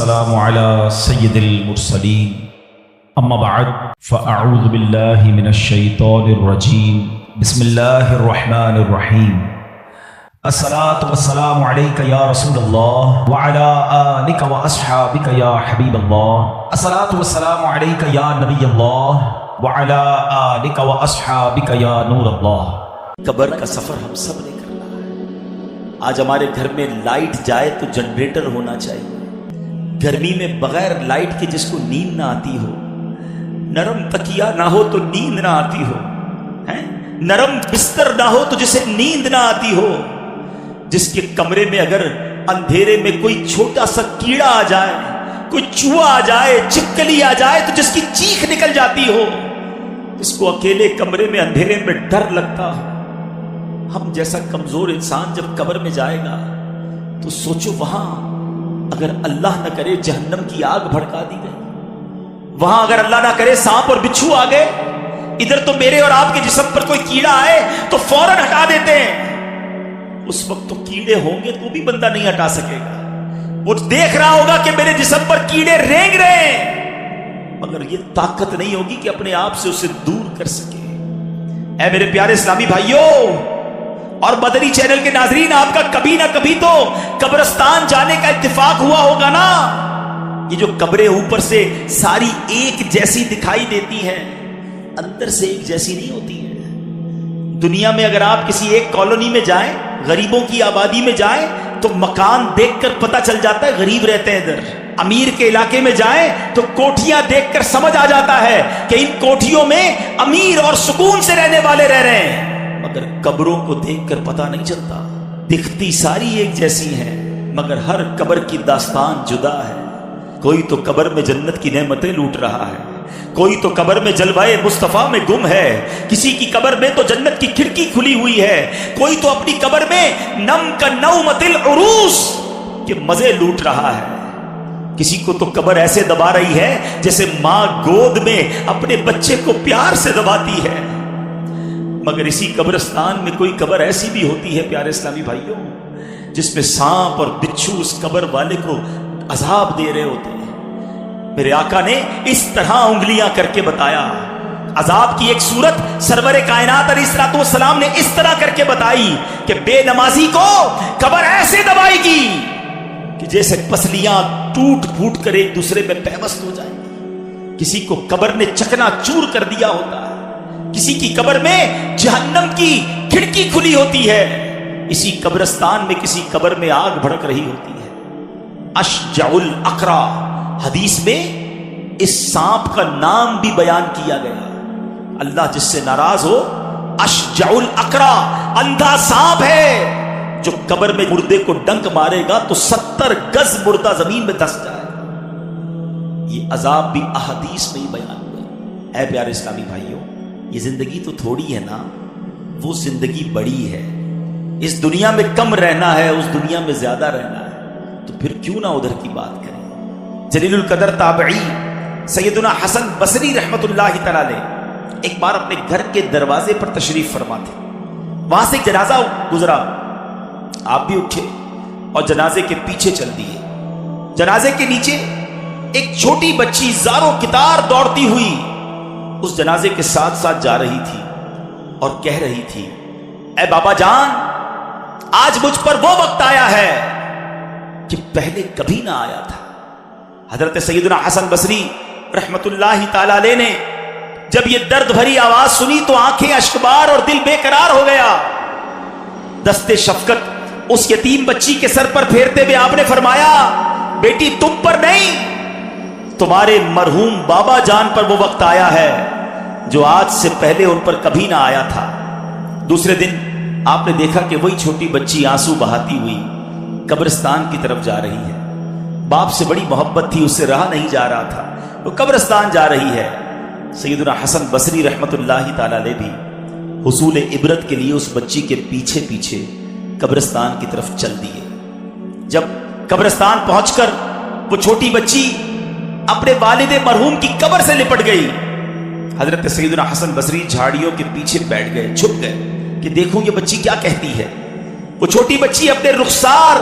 والسلام على سيد المرسلين أما بعد فأعوذ بالله من الشيطان الرجيم بسم الله الرحمن الرحيم الصلاة والسلام عليك يا رسول الله وعلى آلك وأصحابك يا حبيب الله الصلاة والسلام عليك يا نبي الله وعلى آلك وأصحابك يا نور الله۔ قبر کا سفر ہم سب نے کرنا ہے۔ آج ہمارے گھر میں لائٹ جائے تو جنریٹر ہونا چاہیے۔ گرمی میں بغیر لائٹ کے جس کو نیند نہ آتی ہو، نرم تکیہ نہ ہو تو نیند نہ آتی ہو، نرم بستر نہ ہو تو جسے نیند نہ آتی ہو، جس کے کمرے میں اگر اندھیرے میں کوئی چھوٹا سا کیڑا آ جائے، کوئی چوہا آ جائے، چھپکلی آ جائے تو جس کی چیخ نکل جاتی ہو، جس کو اکیلے کمرے میں اندھیرے میں ڈر لگتا ہو۔ ہم جیسا کمزور انسان جب قبر میں جائے گا تو سوچو، وہاں اگر اللہ نہ کرے جہنم کی آگ بھڑکا دی گئی، وہاں اگر اللہ نہ کرے سانپ اور بچھو آ گئے، ادھر تو میرے اور آپ کے جسم پر کوئی کیڑا آئے تو فوراً ہٹا دیتے ہیں۔ اس وقت تو کیڑے ہوں گے تو بھی بندہ نہیں ہٹا سکے گا، وہ دیکھ رہا ہوگا کہ میرے جسم پر کیڑے رینگ رہے ہیں، مگر یہ طاقت نہیں ہوگی کہ اپنے آپ سے اسے دور کر سکے۔ اے میرے پیارے اسلامی بھائیوں اور مدنی چینل کے ناظرین، آپ کا کبھی نہ کبھی تو قبرستان جانے کا اتفاق ہوا ہوگا نا۔ یہ جو قبریں اوپر سے ساری ایک جیسی دکھائی دیتی ہیں، اندر سے ایک جیسی نہیں ہوتی ہیں۔ دنیا میں اگر آپ کسی ایک کالونی میں جائیں، غریبوں کی آبادی میں جائیں تو مکان دیکھ کر پتہ چل جاتا ہے غریب رہتے ہیں ادھر۔ امیر کے علاقے میں جائیں تو کوٹھیاں دیکھ کر سمجھ آ جاتا ہے کہ ان کوٹھیوں میں امیر اور سکون سے رہنے والے رہ رہے ہیں، مگر قبروں کو دیکھ کر پتہ نہیں چلتا۔ دکھتی ساری ایک جیسی ہیں مگر ہر قبر کی داستان جدا ہے۔ کوئی تو قبر میں جنت کی نعمتیں لوٹ رہا ہے، کوئی تو قبر میں جلوہ مصطفیٰ میں گم ہے، کسی کی قبر میں تو جنت کی کھڑکی کھلی ہوئی ہے، کوئی تو اپنی قبر میں نم کا نومت العروس کے مزے لوٹ رہا ہے، کسی کو تو قبر ایسے دبا رہی ہے جیسے ماں گود میں اپنے بچے کو پیار سے دباتی ہے۔ مگر اسی قبرستان میں کوئی قبر ایسی بھی ہوتی ہے پیارے اسلامی بھائیوں، جس میں سانپ اور بچھو اس قبر والے کو عذاب دے رہے ہوتے ہیں۔ میرے آقا نے اس طرح انگلیاں کر کے بتایا، عذاب کی ایک صورت سرور کائنات علیہ الصلوۃ والسلام نے اس طرح کر کے بتائی کہ بے نمازی کو قبر ایسے دبائے گی کہ جیسے پسلیاں ٹوٹ پھوٹ کر ایک دوسرے میں پیوست ہو جائیں گی۔ کسی کو قبر نے چکنا چور کر دیا ہوتا ہے، کسی کی قبر میں جہنم کی کھڑکی کھلی ہوتی ہے، اسی قبرستان میں کسی قبر میں آگ بھڑک رہی ہوتی ہے۔ اشجع الاقرا، حدیث میں اس سانپ کا نام بھی بیان کیا گیا۔ اللہ جس سے ناراض ہو، اشجع الاقرا، اندھا سانپ ہے جو قبر میں مردے کو ڈنک مارے گا تو 70 گز مردہ زمین میں دھس جائے گا۔ یہ عذاب بھی احادیث میں ہی بیان ہوا۔ اے پیارے اسلامی بھائیوں، یہ زندگی تو تھوڑی ہے نا، وہ زندگی بڑی ہے۔ اس دنیا میں کم رہنا ہے، اس دنیا میں زیادہ رہنا ہے، تو پھر کیوں نہ ادھر کی بات کریں۔ جلیل القدر تابعی سیدنا حسن بصری رحمت اللہ تعالی علیہ ایک بار اپنے گھر کے دروازے پر تشریف فرما تھے، وہاں سے ایک جنازہ گزرا، آپ بھی اٹھے اور جنازے کے پیچھے چل دیے۔ جنازے کے نیچے ایک چھوٹی بچی زاروں کتار دوڑتی ہوئی اس جنازے کے ساتھ ساتھ جا رہی تھی اور کہہ رہی تھی، اے بابا جان، آج مجھ پر وہ وقت آیا ہے کہ پہلے کبھی نہ آیا تھا۔ حضرت سیدنا حسن بصری رحمت اللہ تعالی علیہ نے جب یہ درد بھری آواز سنی تو آنکھیں اشکبار اور دل بے قرار ہو گیا۔ دست شفقت اس یتیم بچی کے سر پر پھیرتے ہوئے آپ نے فرمایا، بیٹی تم پر نہیں، تمہارے مرحوم بابا جان پر وہ وقت آیا ہے جو آج سے پہلے ان پر کبھی نہ آیا تھا۔ دوسرے دن آپ نے دیکھا کہ وہی چھوٹی بچی آنسو بہاتی ہوئی قبرستان کی طرف جا رہی ہے۔ باپ سے بڑی محبت تھی، اس سے رہا نہیں جا رہا تھا، وہ قبرستان جا رہی ہے۔ سیدنا حسن بصری رحمت اللہ تعالی علیہ بھی حصول عبرت کے لیے اس بچی کے پیچھے پیچھے قبرستان کی طرف چل دیے۔ جب قبرستان پہنچ کر وہ چھوٹی بچی اپنے والد مرحوم کی قبر سے لپٹ گئی، حضرت سیدنا حسن بصری جھاڑیوں کے پیچھے بیٹھ گئے، چھپ گئے کہ دیکھوں یہ بچی کیا کہتی ہے۔ وہ چھوٹی بچی اپنے رخسار